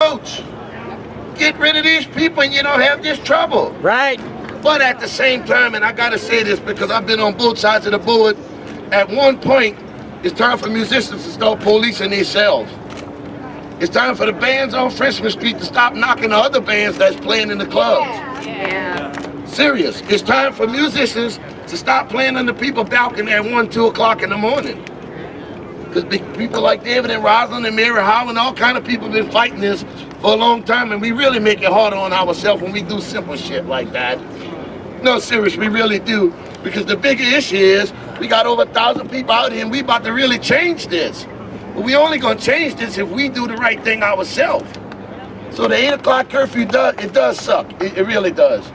approach. Get rid of these people and you don't have this trouble. Right. But at the same time, and I gotta say this because I've been on both sides of the board, at one point, it's time for musicians to start policing themselves. It's time for the bands on Frenchman Street to stop knocking the other bands that's playing in the clubs. Yeah. Serious. It's time for musicians to stop playing on the people balcony at 1, 2 o'clock in the morning. Because people like David and Rosalind and Mary Howell and all kind of people have been fighting this for a long time, and we really make it harder on ourselves when we do simple shit like that. No, serious, we really do. Because the bigger issue is, we got over 1,000 people out here and we about to really change this. But we only gonna change this if we do the right thing ourselves. So the 8 o'clock curfew, it does suck. It really does.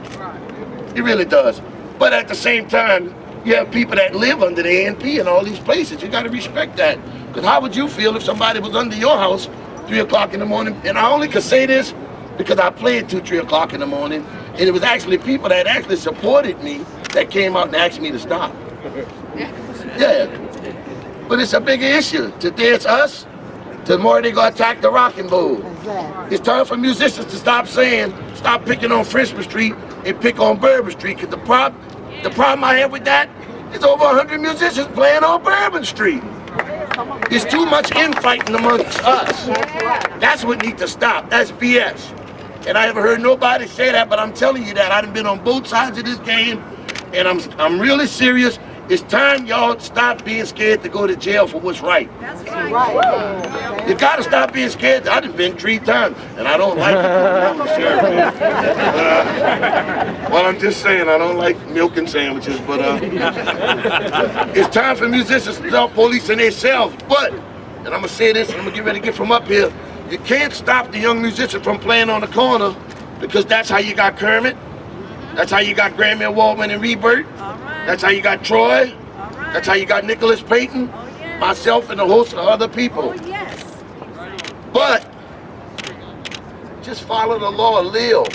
It really does. But at the same time, you have people that live under the ANP in all these places. You gotta respect that. Because how would you feel if somebody was under your house 3 o'clock in the morning? And I only could say this because I played 2, 3 o'clock in the morning. And it was actually people that actually supported me that came out and asked me to stop. Yeah. But it's a bigger issue. Today it's us. Tomorrow they gonna attack the Rockin' Bowl. It's time for musicians to stop picking on Frenchman Street and pick on Bourbon Street. Because the problem I have with that is over 100 musicians playing on Bourbon Street. There's too much infighting amongst us. That's what needs to stop. That's BS. And I haven't heard nobody say that, but I'm telling you that. I've been on both sides of this game, and I'm really serious. It's time y'all stop being scared to go to jail for what's right. That's right. You gotta stop being scared. I done been 3 times, and I don't like it. Well, I'm just saying, I don't like milk and sandwiches, but it's time for musicians to stop policing themselves. But, and I'm gonna say this, and I'm gonna get ready to get from up here, you can't stop the young musician from playing on the corner, because that's how you got Kermit, that's how you got Grammy Waldman and Rebirth, that's how you got Troy, that's how you got Nicholas Payton, myself, and a host of other people. Oh, yes. But just follow the law a little.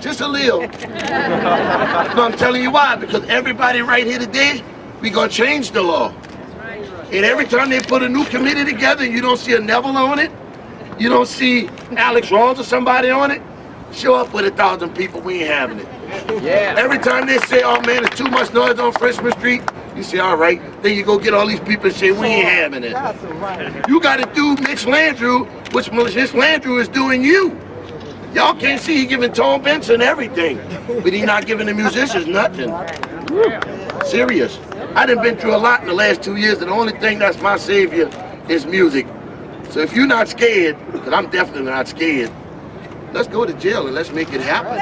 Just a little. No, I'm telling you why. Because everybody right here today, we gonna change the law. And every time they put a new committee together and you don't see a Neville on it, you don't see Alex Rawls or somebody on it, show up with 1,000 people, we ain't having it. Yeah. Every time they say, oh man, there's too much noise on Frenchman Street, you say, all right. Then you go get all these people and say, we ain't having it. You gotta do Mitch Landrieu, which Mitch Landrieu is doing you. Y'all can't see he giving Tom Benson everything, but he not giving the musicians nothing. Serious. I done been through a lot in the last 2 years, and the only thing that's my savior is music. So if you're not scared, because I'm definitely not scared, let's go to jail and let's make it happen.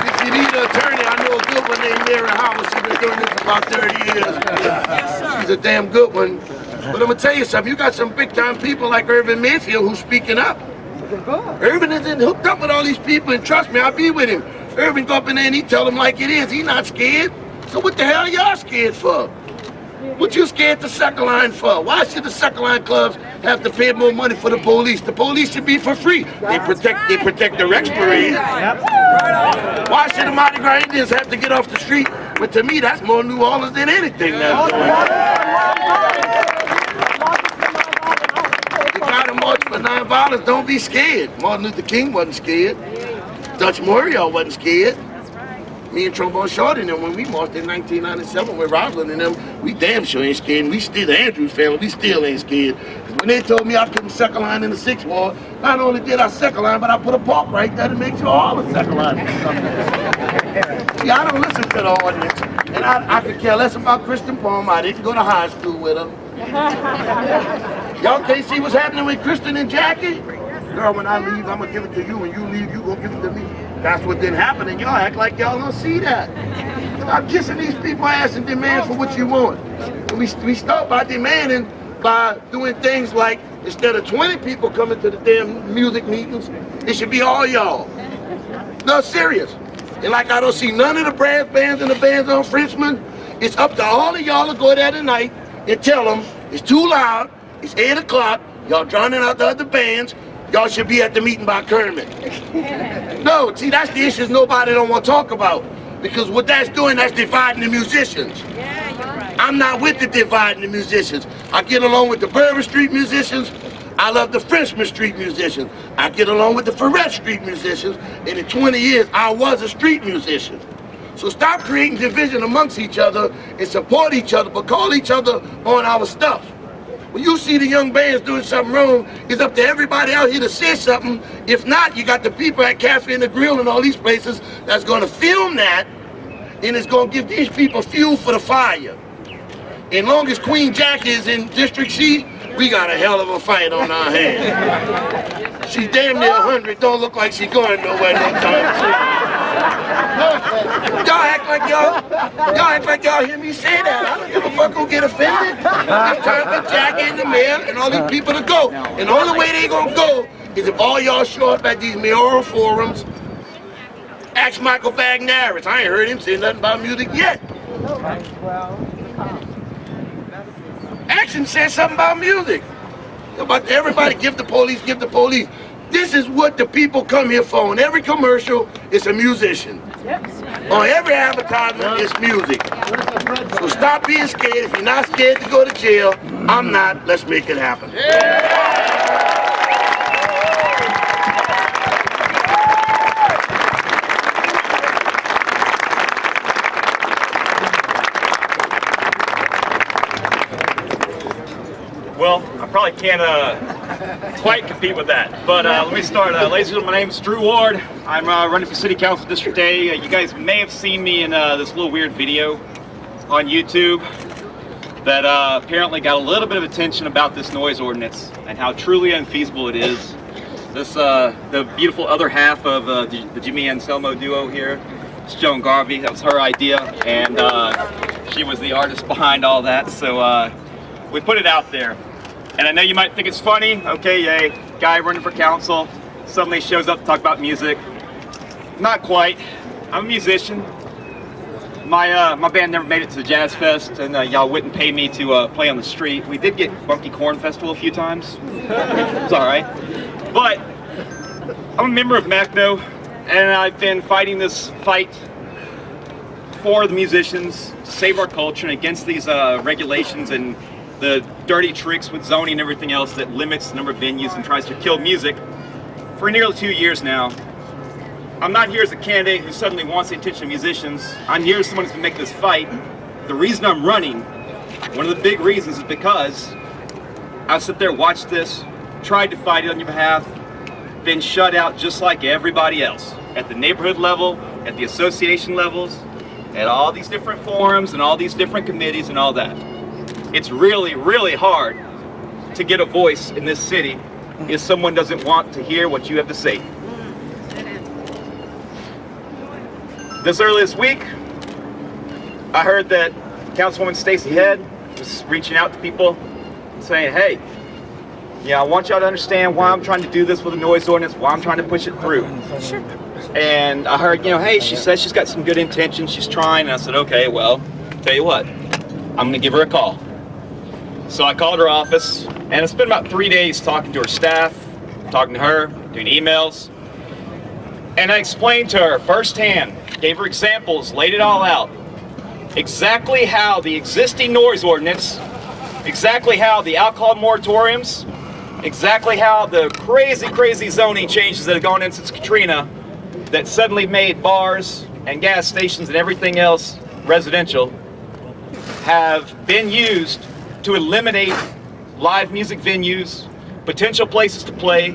If you need an attorney, I know a good one named Mary Howell. She's been doing this for about 30 years. She's a damn good one. But I'm gonna tell you something, you got some big time people like Irvin Mayfield who's speaking up. Irvin isn't hooked up with all these people, and trust me, I'll be with him. Irvin go up in there and he tell them like it is. He not scared. So what the hell y'all scared for? What you scared the second line for? Why should the second line clubs have to pay more money for the police? The police should be for free. They protect the Rex Parade. Why should the Mardi Gras Indians have to get off the street? But to me, that's more New Orleans than anything now. You gotta march for nonviolence. Don't be scared. Martin Luther King wasn't scared. Dutch Morial wasn't scared. Me and Trombone Shorty and them, when we marched in 1997 with Rosalind and them, we damn sure ain't scared. We still, the Andrews family, we still ain't scared. When they told me I couldn't second line in the 6th ward, not only did I second line, but I put a park right there to make sure all the second line was coming. See, I don't listen to the audience, and I could care less about Christian Palmer. I didn't go to high school with her. Y'all can't see what's happening with Kristen and Jackie? Girl, when I leave, I'm gonna give it to you. When you leave, you gonna give it to me. That's what didn't happen, and y'all act like y'all don't see that. Stop kissing these people ass and demand for what you want. And we start by demanding by doing things like, instead of 20 people coming to the damn music meetings, it should be all y'all. No, serious. And like I don't see none of the brass bands and the bands on Frenchman, it's up to all of y'all to go there tonight and tell them it's too loud, it's 8 o'clock, y'all drowning out the other bands, y'all should be at the meeting by Kermit. No, see, that's the issues nobody don't want to talk about. Because what that's doing, that's dividing the musicians. Yeah, you're right. I'm not with the dividing the musicians. I get along with the Bourbon Street musicians. I love the Frenchman Street musicians. I get along with the Ferret Street musicians. And in 20 years, I was a street musician. So stop creating division amongst each other and support each other, but call each other on our stuff. When you see the young bands doing something wrong, it's up to everybody out here to say something. If not, you got the people at Cafe and the Grill and all these places that's going to film that, and it's going to give these people fuel for the fire. As long as Queen Jack is in District C, we got a hell of a fight on our hands. She's damn near 100, don't look like she's going nowhere no time soon. Y'all act like y'all hear me say that. I don't give a fuck who get offended. It's time for Jackie and the mayor and all these people to go. And the only way they gonna go is if all y'all show up at these mayoral forums. Ask Michael Bagnaris. I ain't heard him say nothing about music yet. Ask him say something about music. About everybody give the police, give the police. This is what the people come here for. On every commercial, it's a musician. On every advertisement, it's music. So stop being scared. If you're not scared to go to jail, I'm not. Let's make it happen. Well, I probably can't quite compete with that, but let me start. Ladies and gentlemen, my name is Drew Ward. I'm running for City Council District A. You guys may have seen me in this little weird video on YouTube that apparently got a little bit of attention about this noise ordinance and how truly unfeasible it is. This the beautiful other half of the Jimmy Anselmo duo here, it's Joan Garvey. That was her idea, and she was the artist behind all that. So we put it out there. And I know you might think it's funny, okay, yay, guy running for council suddenly shows up to talk about music. Not quite. I'm a musician. My band never made it to the Jazz Fest, and y'all wouldn't pay me to play on the street. We did get Funky Corn Festival a few times. It's all right. But I'm a member of MACNO, and I've been fighting this fight for the musicians to save our culture and against these regulations and the dirty tricks with zoning and everything else that limits the number of venues and tries to kill music for nearly 2 years now. I'm not here as a candidate who suddenly wants the attention of musicians. I'm here as someone who's been making this fight. The reason I'm running, one of the big reasons, is because I sit there, watched this, tried to fight it on your behalf, been shut out just like everybody else. At the neighborhood level, at the association levels, at all these different forums and all these different committees and all that. It's really, really hard to get a voice in this city if someone doesn't want to hear what you have to say. This early this week, I heard that Councilwoman Stacey Head was reaching out to people and saying, hey, yeah, I want y'all to understand why I'm trying to do this with a noise ordinance, why I'm trying to push it through. Sure. And I heard, hey, she says she's got some good intentions, she's trying, and I said, okay, well, tell you what, I'm gonna give her a call. So I called her office, and it's been about 3 days talking to her staff, talking to her, doing emails. And I explained to her firsthand, gave her examples, laid it all out. Exactly how the existing noise ordinance, exactly how the alcohol moratoriums, exactly how the crazy zoning changes that have gone in since Katrina that suddenly made bars and gas stations and everything else residential have been used to eliminate live music venues, potential places to play,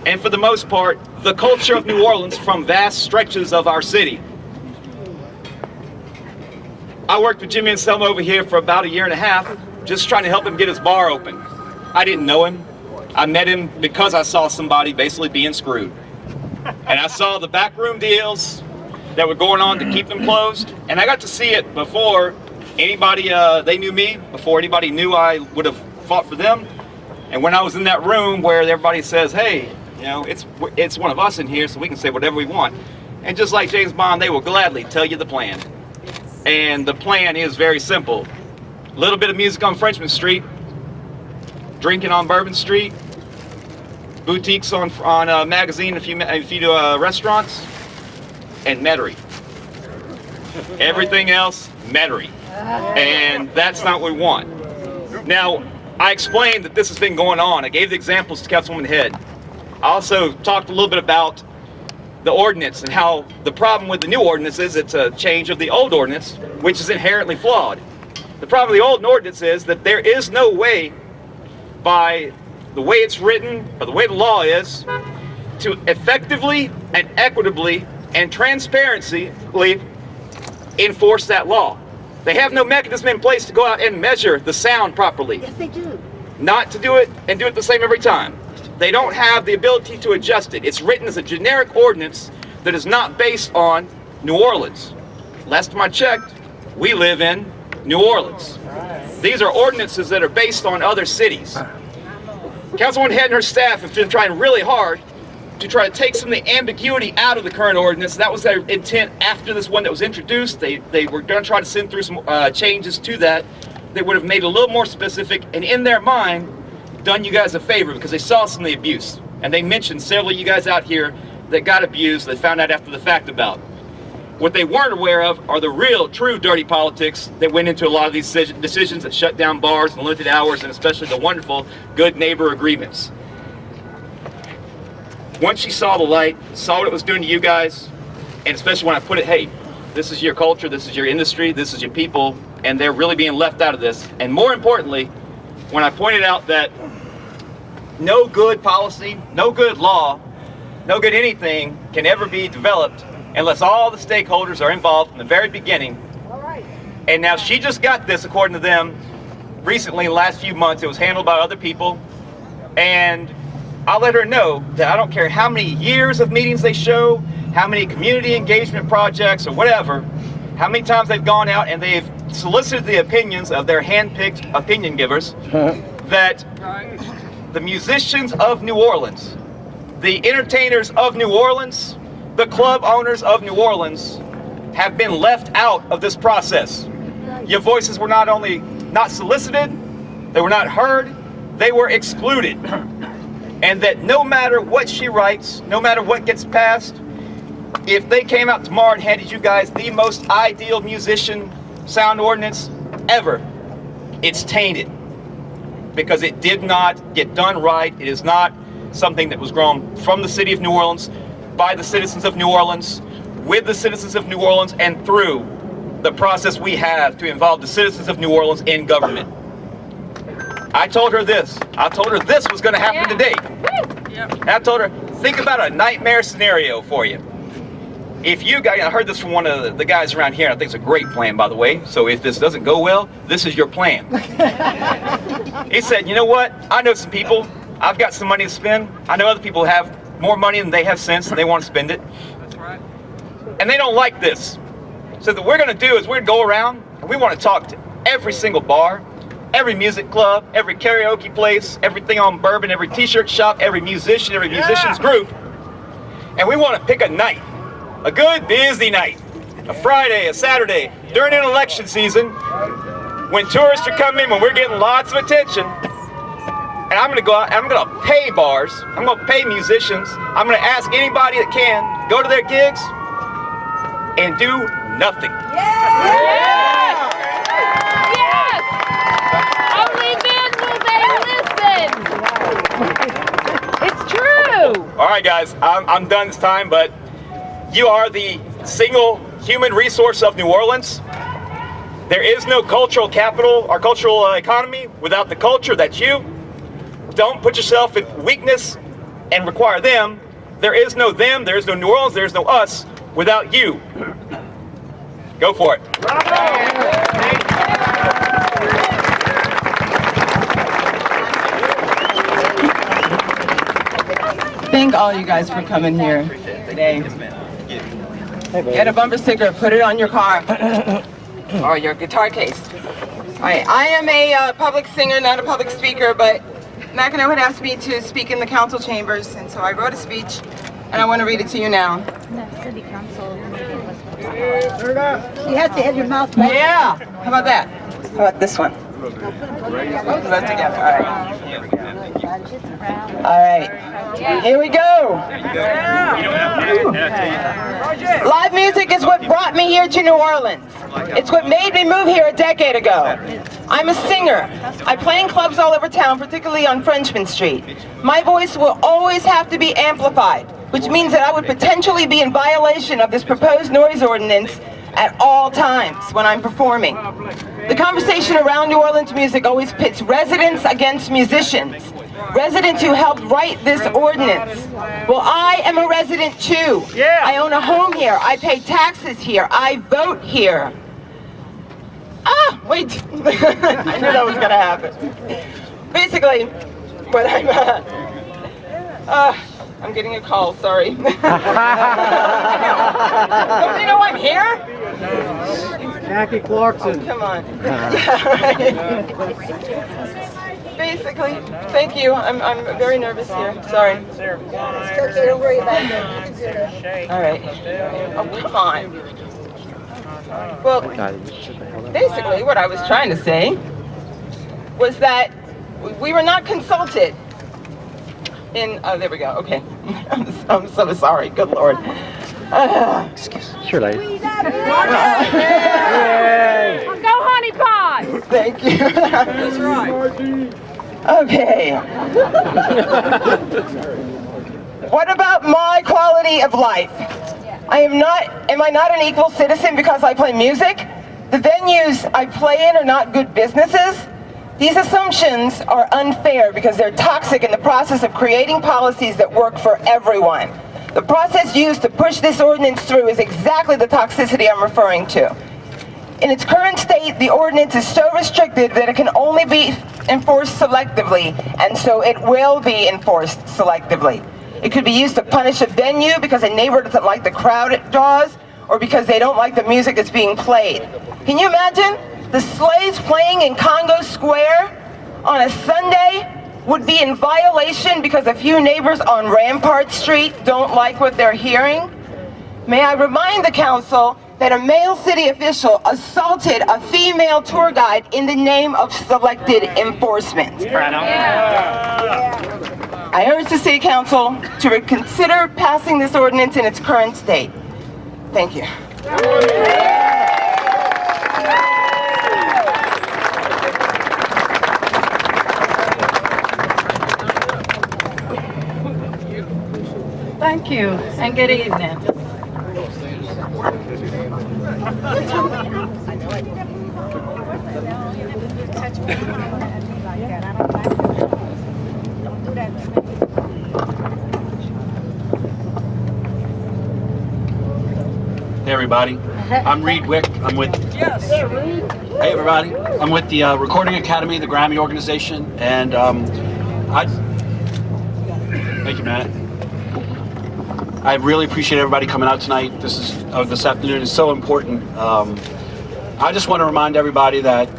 and for the most part, the culture of New Orleans from vast stretches of our city. I worked with Jimmy Anselmo over here for about 1.5 years, just trying to help him get his bar open. I didn't know him. I met him because I saw somebody basically being screwed. And I saw the backroom deals that were going on to keep them closed, and I got to see it before anybody, they knew me, before anybody knew I would have fought for them. And when I was in that room where everybody says, hey, it's one of us in here, so we can say whatever we want. And just like James Bond, they will gladly tell you the plan. And the plan is very simple. A little bit of music on Frenchman Street, drinking on Bourbon Street, boutiques on Magazine, a few restaurants, and Metairie. Everything else, Metairie. And that's not what we want. Now, I explained that this has been going on. I gave the examples to Councilwoman Head. I also talked a little bit about the ordinance and how the problem with the new ordinance is it's a change of the old ordinance, which is inherently flawed. The problem with the old ordinance is that there is no way, by the way it's written, or the way the law is, to effectively and equitably and transparently enforce that law. They have no mechanism in place to go out and measure the sound properly. Yes, they do. Not to do it and do it the same every time. They don't have the ability to adjust it. It's written as a generic ordinance that is not based on New Orleans. Last time I checked, we live in New Orleans. These are ordinances that are based on other cities. Councilwoman Head and her staff have been trying really hard to try to take some of the ambiguity out of the current ordinance. That was their intent after this one that was introduced. They were going to try to send through some changes to that that would have made it a little more specific, and in their mind, done you guys a favor, because they saw some of the abuse. And they mentioned several of you guys out here that got abused, they found out after the fact about. What they weren't aware of are the real, true dirty politics that went into a lot of these decisions that shut down bars and limited hours, and especially the wonderful good neighbor agreements. Once she saw the light, saw what it was doing to you guys, and especially when I put it, hey, this is your culture, this is your industry, this is your people, and they're really being left out of this. And more importantly, when I pointed out that no good policy, no good law, no good anything can ever be developed unless all the stakeholders are involved from the very beginning. All right. And now she just got this, according to them, recently in the last few months. It was handled by other people. And I'll let her know that I don't care how many years of meetings they show, how many community engagement projects or whatever, how many times they've gone out and they've solicited the opinions of their hand-picked opinion givers, that the musicians of New Orleans, the entertainers of New Orleans, the club owners of New Orleans have been left out of this process. Your voices were not only not solicited, they were not heard, they were excluded. And that no matter what she writes, no matter what gets passed, if they came out tomorrow and handed you guys the most ideal musician sound ordinance ever, it's tainted. Because it did not get done right. It is not something that was grown from the city of New Orleans, by the citizens of New Orleans, with the citizens of New Orleans, and through the process we have to involve the citizens of New Orleans in government. I told her this. I told her this was going to happen today. And I told her, think about a nightmare scenario for you. If you guys, I heard this from one of the guys around here, I think it's a great plan, by the way, so if this doesn't go well, this is your plan. He said, you know what, I know some people, I've got some money to spend, I know other people have more money than they have sense and they want to spend it. That's right. And they don't like this. So what we're going to do is we're going to go around and we want to talk to every single bar, every music club, every karaoke place, everything on Bourbon, every t-shirt shop, every musician, every musician's group. And we want to pick a night, a good busy night, a Friday, a Saturday, during an election season, when tourists are coming, when we're getting lots of attention. And I'm going to go out, and I'm going to pay bars, I'm going to pay musicians, I'm going to ask anybody that can, go to their gigs and do nothing. Yes! Yes! Only then will they listen. It's true. All right, guys, I'm done this time, but you are the single human resource of New Orleans. There is no cultural capital or cultural economy without the culture. That's you. Don't put yourself in weakness and require them. There is no them, there is no New Orleans, there is no us without you. Go for it. Thank all you guys for coming here today. Get a bumper sticker, put it on your car or your guitar case. All right, I am a public singer, not a public speaker, but Mackinac had asked me to speak in the council chambers, and so I wrote a speech, and I want to read it to you now. City council. You have to have your mouth back. Yeah, how about that? How about this one? Both together. All right. All right. Here we go. Live music is what brought me here to New Orleans. It's what made me move here a decade ago. I'm a singer. I play in clubs all over town, particularly on Frenchman Street. My voice will always have to be amplified, which means that I would potentially be in violation of this proposed noise ordinance at all times when I'm performing. The conversation around New Orleans music always pits residents against musicians. Residents who helped write this ordinance. Well, I am a resident too. Yeah. I own a home here. I pay taxes here. I vote here. Ah, wait. I knew that was gonna happen. Basically, what I'm getting a call, sorry. Don't you know I'm here? Jackie Clarkson. Oh, come on. Basically, thank you. I'm very nervous here. Sorry. Okay, don't worry about it. All right. Oh, come on. Well, basically, what I was trying to say was that we were not consulted. Oh, there we go. Okay. I'm so sorry. Good Lord. Sure, lady. Go, honey pie. Thank you. That's right. Okay. What about my quality of life? Am I not an equal citizen because I play music? The venues I play in are not good businesses? These assumptions are unfair because they're toxic in the process of creating policies that work for everyone. The process used to push this ordinance through is exactly the toxicity I'm referring to. In its current state, the ordinance is so restricted that it can only be enforced selectively, and so it will be enforced selectively. It could be used to punish a venue because a neighbor doesn't like the crowd it draws, or because they don't like the music that's being played. Can you imagine? The Slaves playing in Congo Square on a Sunday would be in violation because a few neighbors on Rampart Street don't like what they're hearing? May I remind the council that a male city official assaulted a female tour guide in the name of selected enforcement. I urge the city council to reconsider passing this ordinance in its current state. Thank you. Thank you, and good evening. Hey everybody, I'm Reed Wick. I'm with. Yes. Hey everybody, I'm with the Recording Academy, the Grammy organization, and thank you, Matt. I really appreciate everybody coming out tonight. This afternoon is so important. I just want to remind everybody that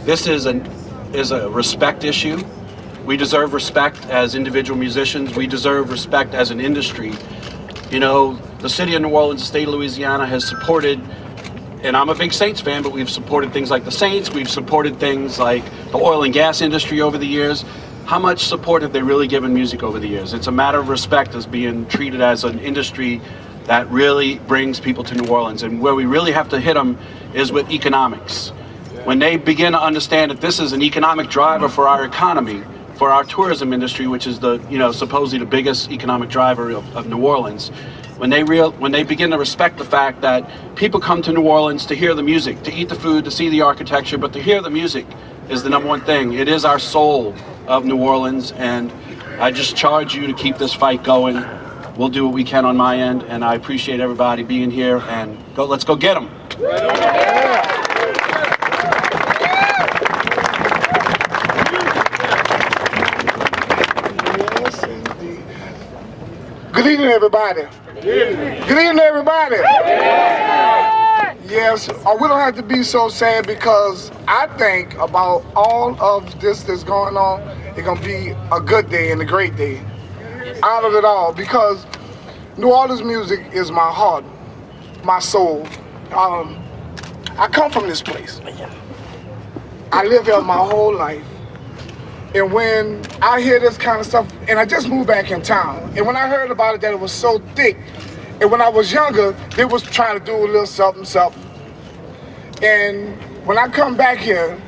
this is a respect issue. We deserve respect as individual musicians. We deserve respect as an industry. You know, the city of New Orleans, the state of Louisiana has supported, and I'm a big Saints fan, but we've supported things like the Saints. We've supported things like the oil and gas industry over the years. How much support have they really given music over the years? It's a matter of respect as being treated as an industry that really brings people to New Orleans. And where we really have to hit them is with economics. When they begin to understand that this is an economic driver for our economy, for our tourism industry, which is the, supposedly the biggest economic driver of New Orleans, when they begin to respect the fact that people come to New Orleans to hear the music, to eat the food, to see the architecture, but to hear the music is the number one thing. It is our soul of New Orleans, and I just charge you to keep this fight going. We'll do what we can on my end, and I appreciate everybody being here, and let's go get them. Good evening, everybody. Good evening, everybody. Yes, we don't have to be so sad because I think about all of this that's going on, it's going to be a good day and a great day. Out of it all, because New Orleans music is my heart, my soul. I come from this place. I live here my whole life. And when I hear this kind of stuff, and I just moved back in town, and when I heard about it that it was so thick, and when I was younger, they was trying to do a little something, something. And when I come back here,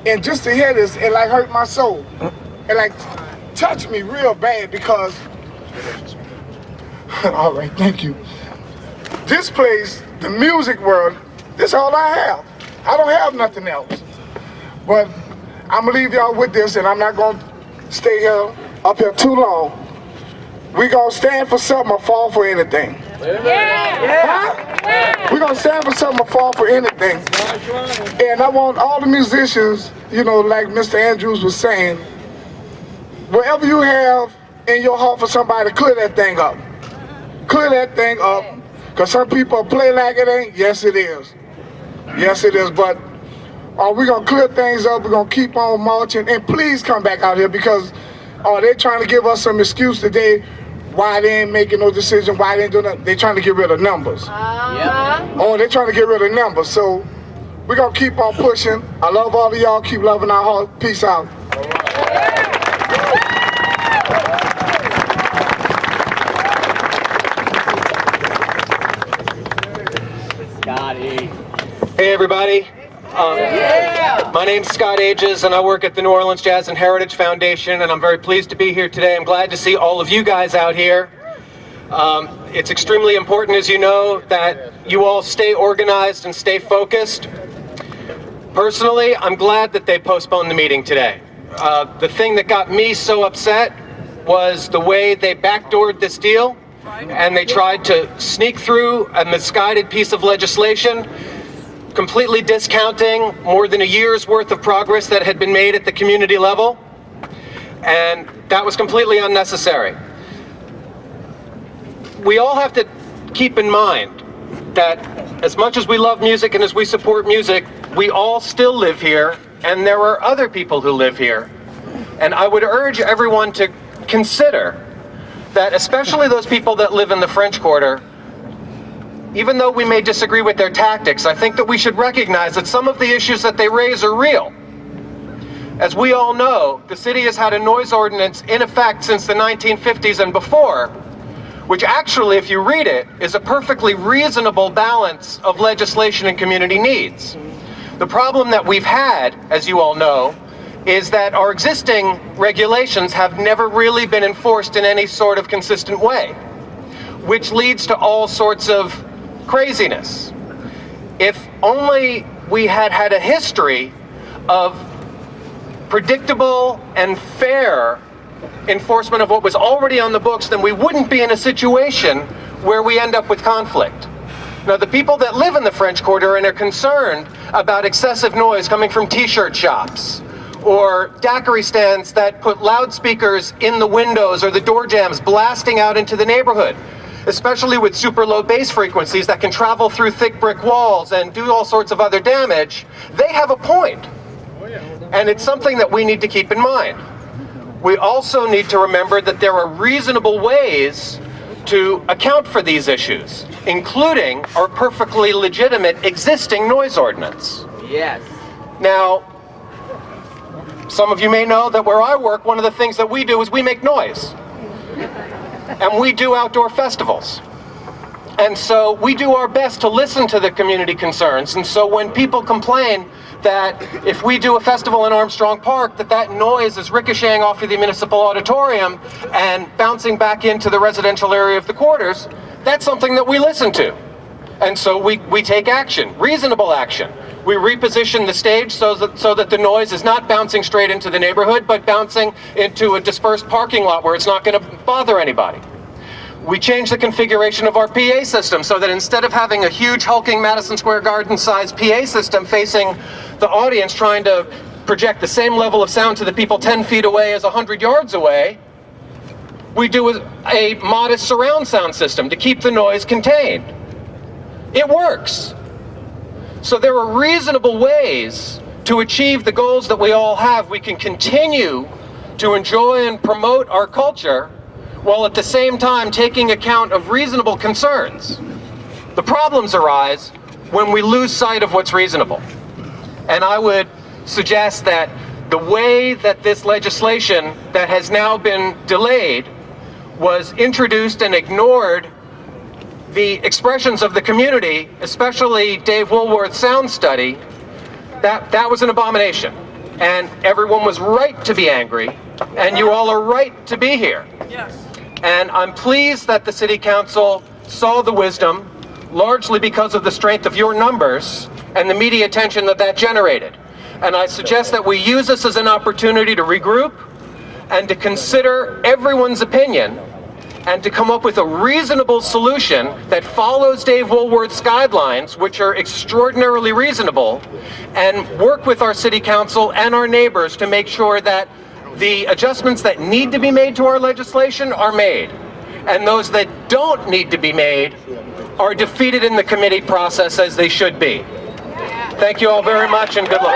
and just to hear this, it like hurt my soul. It like touched me real bad because, all right, thank you. This place, the music world, this is all I have. I don't have nothing else. But I'm gonna leave y'all with this, and I'm not gonna stay up here too long. We gonna stand for something or fall for anything. Huh? We're gonna stand for something or fall for anything. And I want all the musicians, you know, like Mr. Andrews was saying, whatever you have in your heart for somebody, clear that thing up. Clear that thing up. Because some people play like it ain't. Yes, it is. Yes, it is. But we're going to clear things up. We're going to keep on marching. And please come back out here because they're trying to give us some excuse today why they ain't making no decision, why they ain't doing nothing. They're trying to get rid of numbers. They're trying to get rid of numbers. So we're going to keep on pushing. I love all of y'all. Keep loving our heart. Peace out. Hey everybody, my name's Scott Ages and I work at the New Orleans Jazz and Heritage Foundation, and I'm very pleased to be here today. I'm glad to see all of you guys out here. It's extremely important, as you know, that you all stay organized and stay focused. Personally, I'm glad that they postponed the meeting today. The thing that got me so upset was the way they backdoored this deal, and they tried to sneak through a misguided piece of legislation, completely discounting more than a year's worth of progress that had been made at the community level, and that was completely unnecessary. We all have to keep in mind that as much as we love music and as we support music, we all still live here, and there are other people who live here. And I would urge everyone to consider that, especially those people that live in the French Quarter, even though we may disagree with their tactics, I think that we should recognize that some of the issues that they raise are real. As we all know, the city has had a noise ordinance in effect since the 1950s and before, which actually, if you read it, is a perfectly reasonable balance of legislation and community needs. The problem that we've had, as you all know, is that our existing regulations have never really been enforced in any sort of consistent way, which leads to all sorts of craziness. If only we had had a history of predictable and fair enforcement of what was already on the books, then we wouldn't be in a situation where we end up with conflict. Now, the people that live in the French Quarter and are concerned about excessive noise coming from t-shirt shops or daiquiri stands that put loudspeakers in the windows or the door jambs blasting out into the neighborhood, especially with super low bass frequencies that can travel through thick brick walls and do all sorts of other damage, they have a point. And it's something that we need to keep in mind. We also need to remember that there are reasonable ways to account for these issues, including our perfectly legitimate existing noise ordinance. Yes. Now, some of you may know that where I work, one of the things that we do is we make noise. And we do outdoor festivals. And so we do our best to listen to the community concerns. And so when people complain that if we do a festival in Armstrong Park, that noise is ricocheting off of the municipal auditorium and bouncing back into the residential area of the quarters, that's something that we listen to. And so we take action, reasonable action. We reposition the stage so that the noise is not bouncing straight into the neighborhood, but bouncing into a dispersed parking lot where it's not going to bother anybody. We change the configuration of our PA system so that instead of having a huge hulking Madison Square Garden-sized PA system facing the audience trying to project the same level of sound to the people 10 feet away as 100 yards away, we do a modest surround sound system to keep the noise contained. It works. So there are reasonable ways to achieve the goals that we all have. We can continue to enjoy and promote our culture while at the same time taking account of reasonable concerns. The problems arise when we lose sight of what's reasonable. And I would suggest that the way that this legislation that has now been delayed was introduced and ignored the expressions of the community, especially Dave Woolworth's sound study, that was an abomination. And everyone was right to be angry, and you all are right to be here. Yes. And I'm pleased that the City Council saw the wisdom, largely because of the strength of your numbers and the media attention that generated. And I suggest that we use this as an opportunity to regroup and to consider everyone's opinion and to come up with a reasonable solution that follows Dave Woolworth's guidelines, which are extraordinarily reasonable, and work with our City Council and our neighbors to make sure that the adjustments that need to be made to our legislation are made, and those that don't need to be made are defeated in the committee process as they should be. Thank you all very much, and good luck.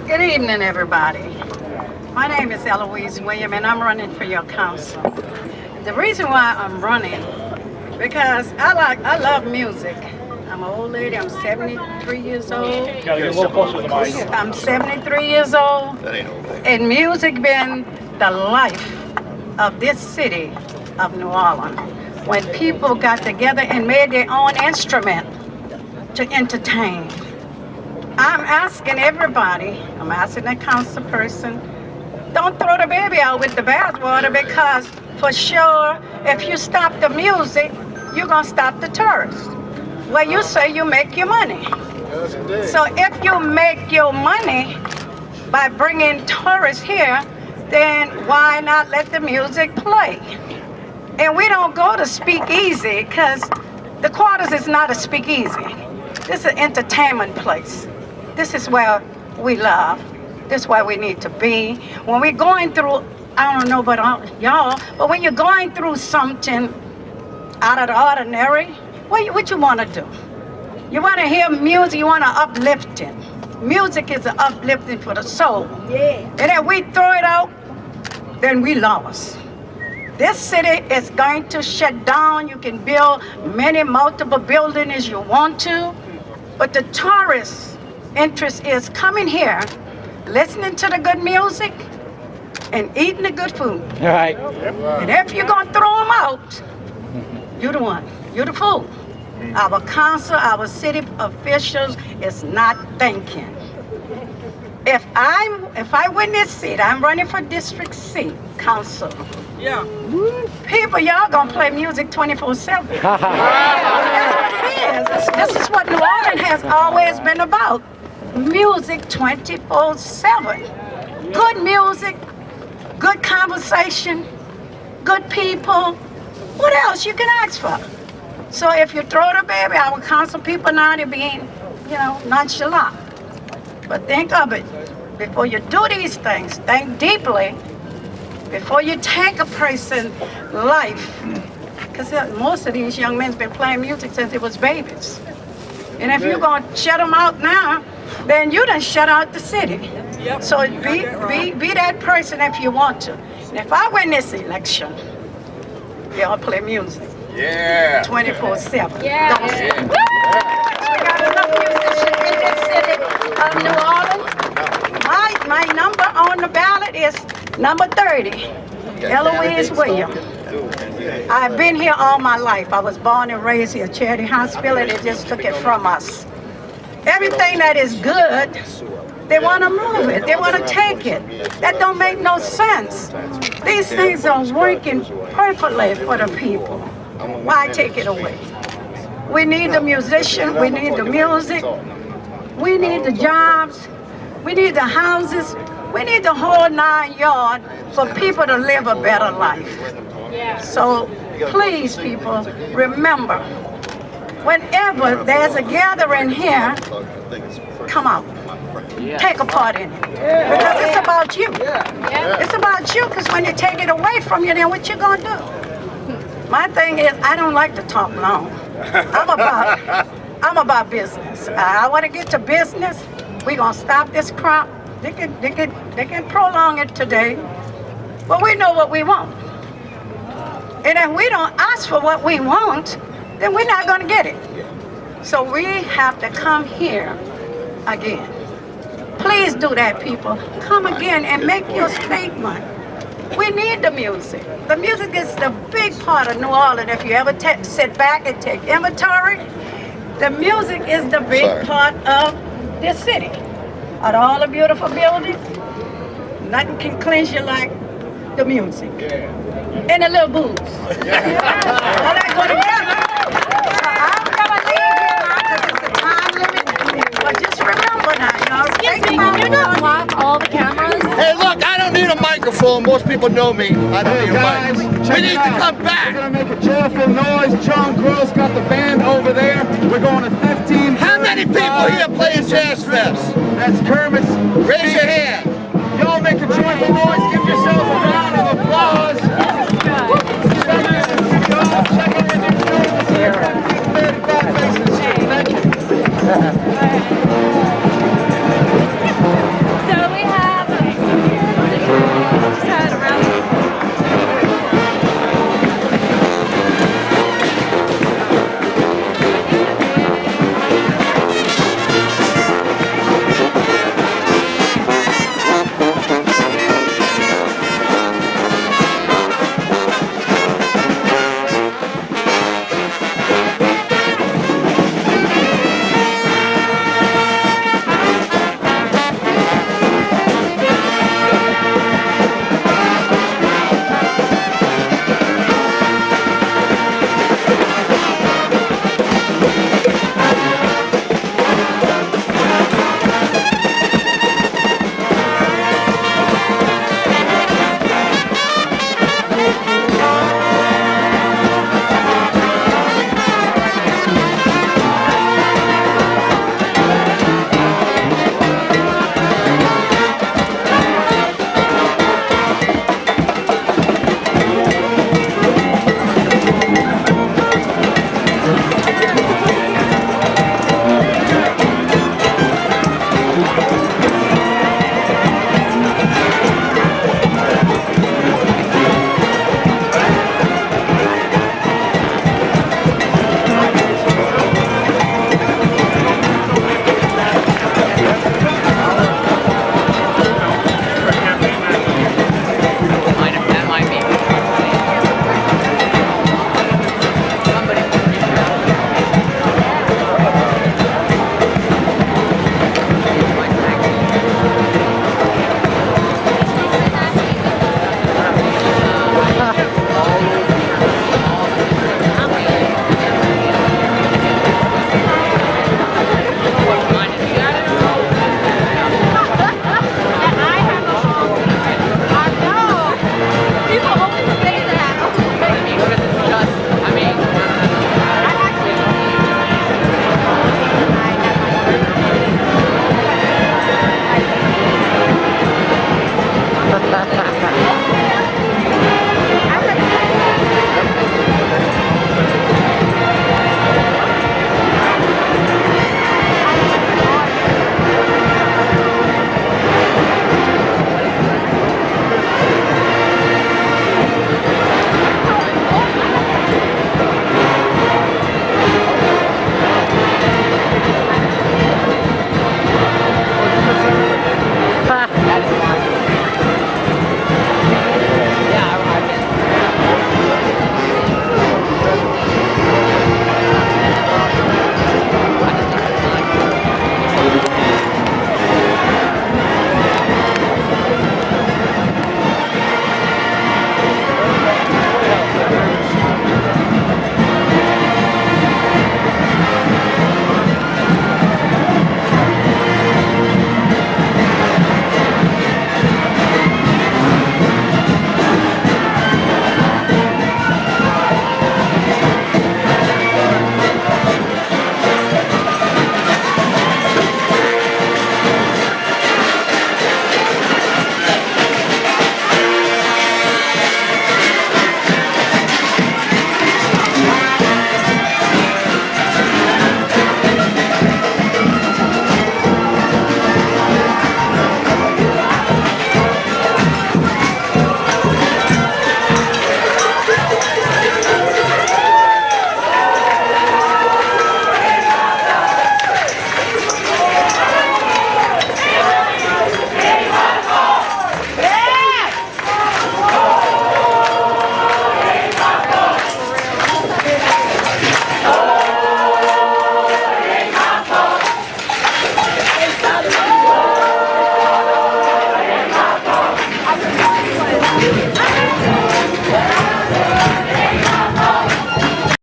Good evening, everybody. My name is Eloise William, and I'm running for your council. The reason why I'm running, because I love music. I'm an old lady. I'm 73 years old. I'm 73 years old, and music been the life of this city of New Orleans. When people got together and made their own instrument to entertain. I'm asking everybody, I'm asking the council person, don't throw the baby out with the bathwater, because for sure, if you stop the music, you're gonna stop the tourists. Well, you say you make your money. So if you make your money by bringing tourists here, then why not let the music play? And we don't go to speakeasy, because the Quarters is not a speakeasy. This is an entertainment place. This is where we love. This is where we need to be. When we're going through, I don't know about y'all, but when you're going through something out of the ordinary, what you want to do? You want to hear music, you want to uplift it. Music is an uplifting for the soul. Yeah. And if we throw it out, then we lost. This city is going to shut down. You can build multiple buildings as you want to, but the tourist interest is coming here, listening to the good music, and eating the good food. All right. And if you're gonna throw them out, you're the one. You're the fool. Our council, our city officials is not thinking. If I win this seat, I'm running for District C Council. Yeah. People, y'all gonna play music 24/7. That's what it is. This is what New Orleans has always been about. Music 24/7. Good music, good conversation, good people. What else you can ask for? So if you throw the baby, our council people now they're being, nonchalant. But think of it. Before you do these things, think deeply. Before you take a person's life, because most of these young men have been playing music since they was babies. And if you're going to shut them out now, then you done shut out the city. Yep. So be that person if you want to. And if I win this election, y'all play music. Yeah. 24/7. Yeah. We got enough musicians in this city of New Orleans. My number on the ballot is number 30, Eloise Williams. I've been here all my life. I was born and raised here at Charity Hospital, and they just took it from us. Everything that is good, they want to move it. They want to take it. That don't make no sense. These things are working perfectly for the people. Why take it away? We need the musician. We need the music. We need the jobs. We need the houses. We need the whole 9 yards for people to live a better life. So please, people, remember, whenever there's a gathering here, come out. Take a part in it. Because it's about you. It's about you, because when you take it away from you, then what you gonna do? My thing is, I don't like to talk long. I'm about business. I want to get to business. We're gonna stop this crop. They can prolong it today, but we know what we want. And if we don't ask for what we want, then we're not going to get it. So we have to come here again. Please do that, people. Come again and make your statement. We need the music. The music is the big part of New Orleans. If you ever sit back and take inventory, the music is the big part of this city. Out of all the beautiful buildings, nothing can cleanse you like the music. And a little booze. All that go together. So I'm gonna leave here now because it's the time limit. But just remember now, y'all. Excuse me, can you not block all the cameras? Hey, look, I don't need a microphone. Most people know me. I don't need a guys, mic. check We need it to out. come We're back. gonna make a joyful noise. John Gross got the band over there. We're going to 15. How many people here playing Jazz Fest? That's Kermit's. Raise your hand. Y'all make a joyful noise. Give yourselves a round of applause. Check in with your 35 faces. Thank you.